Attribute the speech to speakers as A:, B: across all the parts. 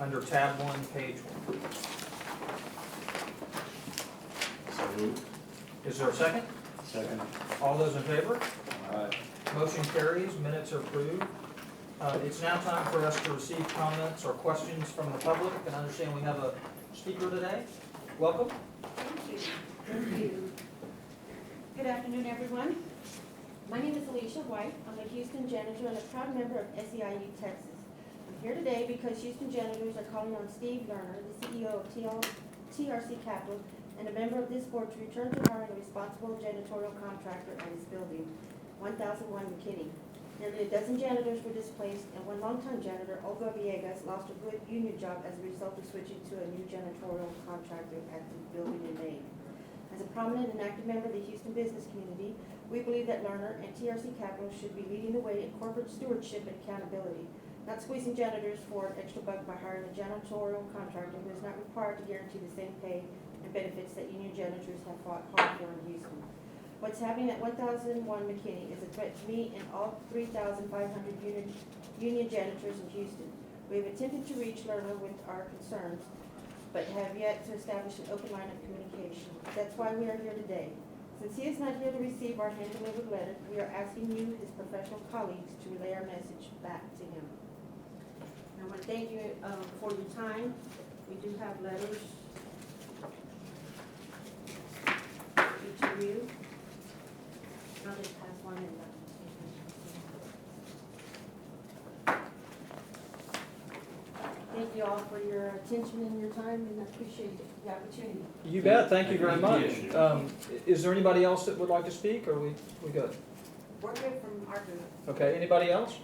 A: under tab 1, page 1.
B: So moved.
A: Is there a second?
B: Second.
A: All those in favor?
B: Aye.
A: Motion carries, minutes are approved. It's now time for us to receive comments or questions from the public, and I understand we have a speaker today. Welcome.
C: Thank you. Thank you. Good afternoon, everyone. My name is Alicia White. I'm a Houston janitor and a proud member of SEIU Texas. I'm here today because Houston janitors are calling on Steve Lerner, the CEO of TRC Capital, and a member of this board to return to hiring a responsible janitorial contractor at his building, 1001 McKinney. Nearly a dozen janitors were displaced, and one longtime janitor, Olga Villegas, lost a good union job as a result of switching to a new janitorial contractor at the building in May. As a prominent and active member of the Houston business community, we believe that Lerner and TRC Capital should be leading the way in corporate stewardship and accountability, not squeezing janitors for an extra buck by hiring a janitorial contractor who is not required to guarantee the same pay and benefits that union janitors have fought hard for in Houston. What's happening at 1001 McKinney is a threat to me and all 3,500 union janitors in Houston. We have attempted to reach Lerner with our concerns, but have yet to establish an open line of communication. That's why we are here today. Since he is not here to receive our hand-delivered letter, we are asking you, his professional colleagues, to relay our message back to him. I want to thank you for your time. We do have letters. Each of you. I'll just pass one in. Thank you all for your attention and your time, and I appreciate the opportunity.
A: You bet. Thank you very much. Is there anybody else that would like to speak, or we good?
C: We're good from our group.
A: Okay, anybody else?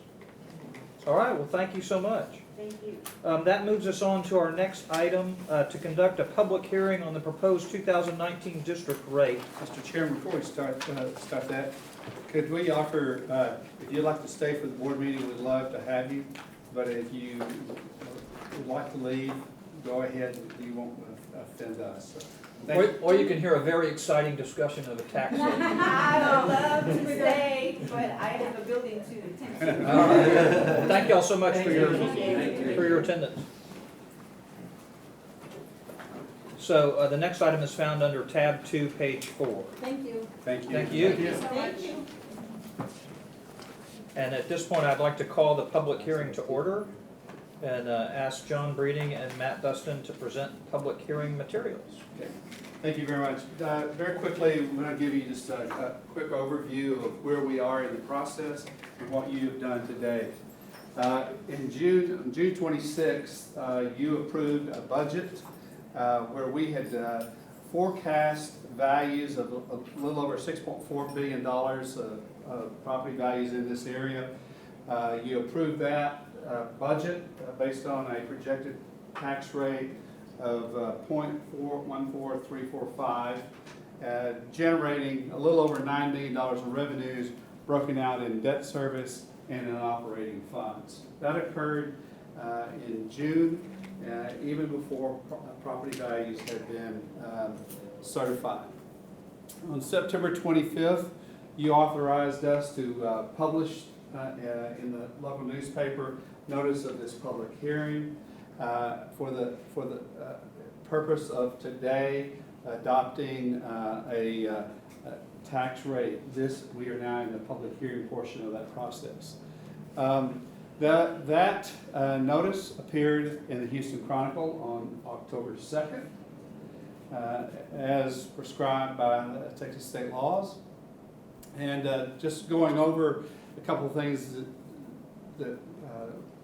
A: All right, well, thank you so much.
C: Thank you.
A: That moves us on to our next item, to conduct a public hearing on the proposed 2019 district rate.
D: Mr. Chairman, before we start that, could we offer, if you'd like to stay for the board meeting, we'd love to have you. But if you would like to leave, go ahead, you won't offend us. So, thank you.
A: Or you can hear a very exciting discussion of a tax rate.
C: I would love to stay, but I have a building to attend to.
A: All right. Well, thank y'all so much for your attendance. So the next item is found under tab 2, page 4.
C: Thank you.
D: Thank you.
A: Thank you.
C: Thank you.
A: And at this point, I'd like to call the public hearing to order and ask John Breeding and Matt Dustin to present public hearing materials.
D: Okay. Thank you very much. Very quickly, I'm going to give you just a quick overview of where we are in the process and what you have done today. On June 26th, you approved a budget where we had forecast values of a little over $6.4 billion of property values in this area. You approved that budget based on a projected tax rate of 0.414345, generating a little over $9 million in revenues broken out in debt service and in operating funds. That occurred in June, even before property values had been certified. On September 25th, you authorized us to publish in the local newspaper notice of this public hearing for the purpose of today adopting a tax rate. We are now in the public hearing portion of that process. That notice appeared in the Houston Chronicle on October 2nd, as prescribed by the Texas state laws. And just going over a couple of things that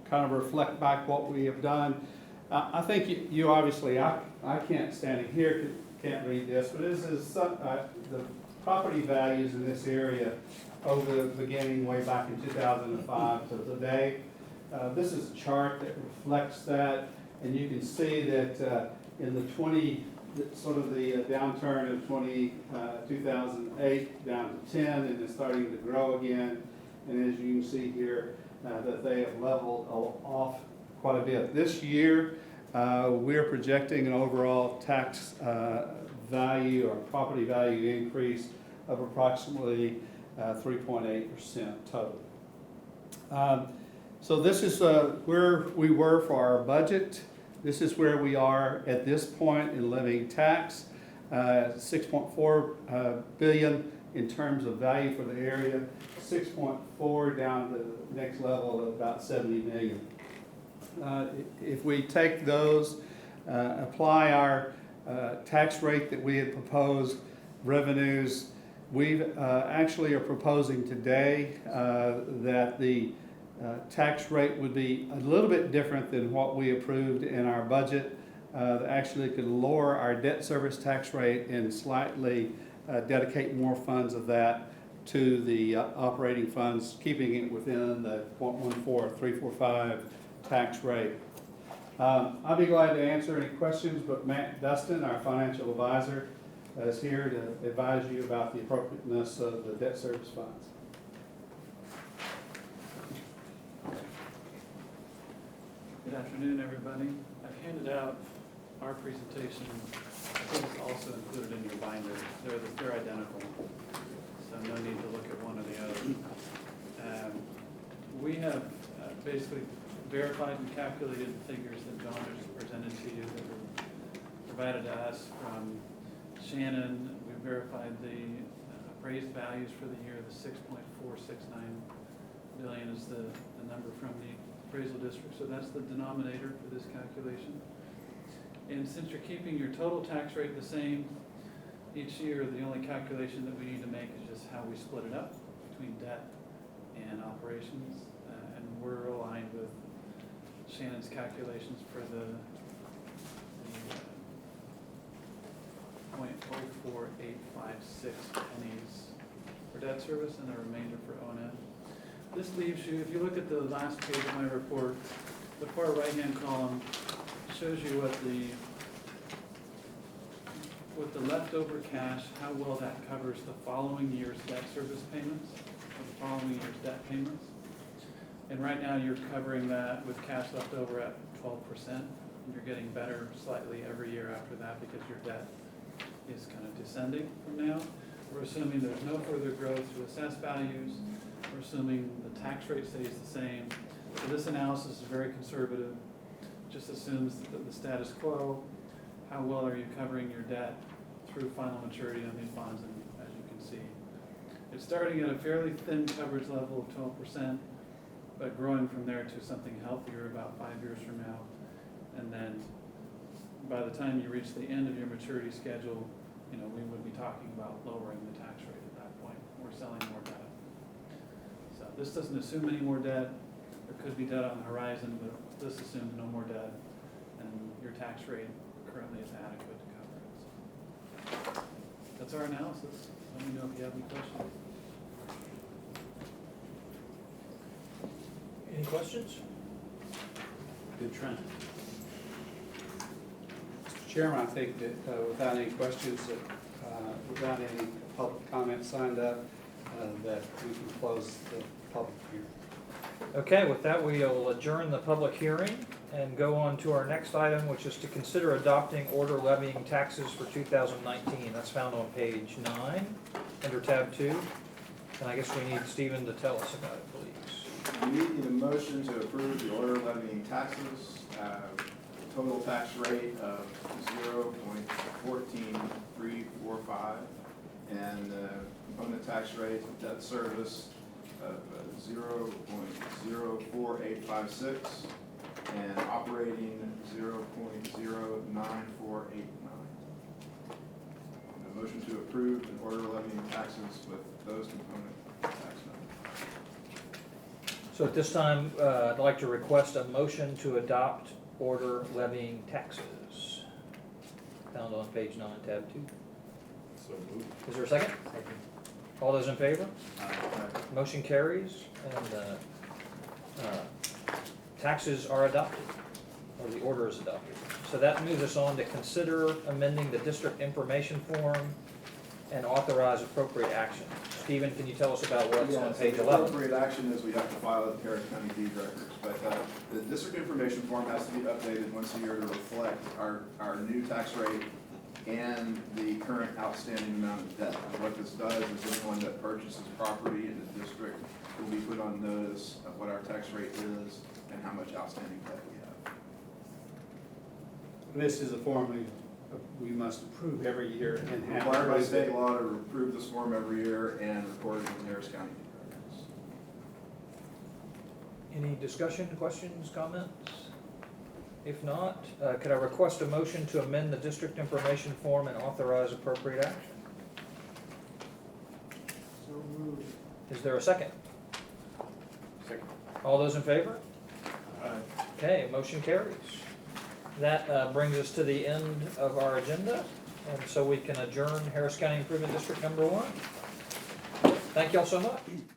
D: kind of reflect back what we have done. I think you obviously, I can't standing here, can't read this, but this is the property values in this area over the beginning way back in 2005 to today. This is a chart that reflects that, and you can see that in the sort of the downturn of 2008 down to 10, and it's starting to grow again. And as you can see here, that they have leveled off quite a bit. This year, we're projecting an overall tax value or property value increase of approximately 3.8% total. So this is where we were for our budget. This is where we are at this point in levying tax, 6.4 billion in terms of value for the area, 6.4 down to the next level of about 70 million. If we take those, apply our tax rate that we had proposed, revenues, we actually are proposing today that the tax rate would be a little bit different than what we approved in our budget. That actually could lower our debt service tax rate and slightly dedicate more funds of that to the operating funds, keeping it within the 0.14345 tax rate. I'll be glad to answer any questions, but Matt Dustin, our financial advisor, is here to advise you about the appropriateness of the debt service funds.
E: Good afternoon, everybody. I've handed out our presentation. I think it's also included in your binder. They're identical, so no need to look at one or the other. We have basically verified and calculated the figures that John just presented to you that were provided to us from Shannon. We verified the appraised values for the year. The 6.469 billion is the number from the appraisal district, so that's the denominator for this calculation. And since you're keeping your total tax rate the same each year, the only calculation that we need to make is just how we split it up between debt and operations. And we're aligned with Shannon's calculations for the 0.04856 pennies for debt service and the remainder for O&M. This leaves you, if you look at the last page of my report, the far right-hand column shows you what the leftover cash, how well that covers the following year's debt service payments, or the following year's debt payments. And right now you're covering that with cash left over at 12%, and you're getting better slightly every year after that because your debt is kind of descending from now. We're assuming there's no further growth to assess values. We're assuming the tax rate stays the same. So this analysis is very conservative. Just assumes the status quo. How well are you covering your debt through final maturity on these bonds? And as you can see, it's starting at a fairly thin coverage level of 12%, but growing from there to something healthier about 5 years from now. And then by the time you reach the end of your maturity schedule, we would be talking about lowering the tax rate at that point. We're selling more debt. So this doesn't assume any more debt. There could be debt on the horizon, but this assumes no more debt, and your tax rate currently is adequate to cover it. So that's our analysis. Let me know if you have any questions.
A: Any questions?
B: Good trend.
D: Mr. Chairman, I think that without any questions, without any public comment signed up, that we can close the public hearing.
A: Okay, with that, we'll adjourn the public hearing and go on to our next item, which is to consider adopting order levying taxes for 2019. That's found on page 9, under tab 2. And I guess we need Stephen to tell us about it, please.
F: We need a motion to approve the order levying taxes, total tax rate of 0.14345, and component tax rate of debt service of 0.04856, and operating 0.09489. A motion to approve an order levying taxes with those component tax numbers.
A: So at this time, I'd like to request a motion to adopt order levying taxes, found on page 9, tab 2.
B: So moved.
A: Is there a second?
B: Second.
A: All those in favor? Motion carries, and taxes are adopted, or the order is adopted. So that moves us on to consider amending the district information form and authorize appropriate action. Stephen, can you tell us about what's on page 11?
F: Appropriate action is we have to file the Harris County deed records, but the district information form has to be updated once a year to reflect our new tax rate and the current outstanding amount of debt. And what this does is anyone that purchases property in the district will be put on notice of what our tax rate is and how much outstanding debt we have.
D: This is a form we must approve every year and have.
F: Required by state law to approve this form every year and record it with Harris County Deed Records.
A: Any discussion, questions, comments? If not, could I request a motion to amend the district information form and authorize appropriate action?
B: So moved.
A: Is there a second?
B: Second.
A: All those in favor?
B: Aye.
A: Okay, motion carries. That brings us to the end of our agenda, and so we can adjourn Harris County Improvement District number 1. Thank y'all so much.